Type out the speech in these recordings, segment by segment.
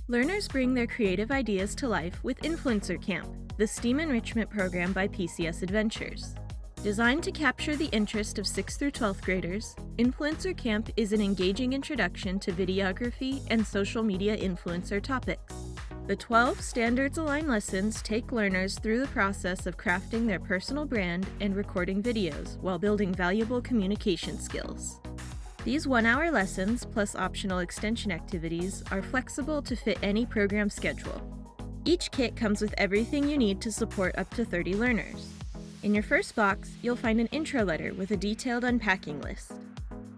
Learners bring their creative ideas to life with Influencer Camp, the STEAM enrichment program by PCS Edventures. Designed to capture the interest of 6th through 12th graders, Influencer Camp is an engaging introduction to videography and social media influencer topics. The 12 standards-aligned lessons take learners through the process of crafting their personal brand and recording videos while building valuable communication skills. These 1-hour lessons, plus optional extension activities, are flexible to fit any program schedule. Each kit comes with everything you need to support up to 30 learners. In your first box, you'll find an intro letter with a detailed unpacking list.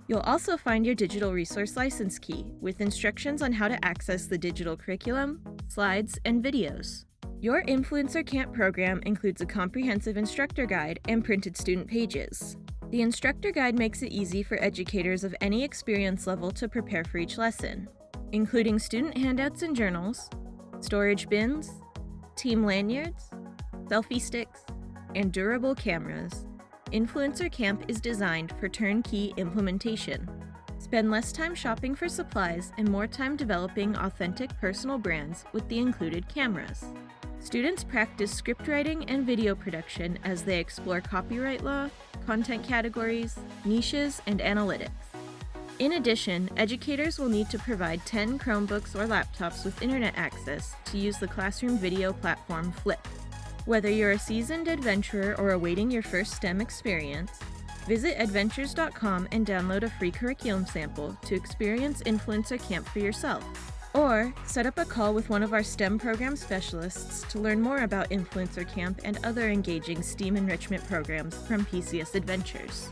You'll also find your digital resource license key with instructions on how to access the digital curriculum, slides, and videos. Your Influencer Camp program includes a comprehensive instructor guide and printed student pages. The instructor guide makes it easy for educators of any experience level to prepare for each lesson, including student handouts and journals, storage bins, team lanyards, selfie sticks, and durable cameras. Influencer Camp is designed for turnkey implementation. Spend less time shopping for supplies and more time developing authentic personal brands with the included cameras. Students practice scriptwriting and video production as they explore copyright law, content categories, niches, and analytics. In addition, educators will need to provide 10 Chromebooks or laptops with internet access to use the classroom video platform Flip. Whether you're a seasoned adventurer or awaiting your first STEM experience, visit adventures.com and download a free curriculum sample to experience Influencer Camp for yourself. Or set up a call with one of our STEM program specialists to learn more about Influencer Camp and other engaging STEAM enrichment programs from PCS Edventures.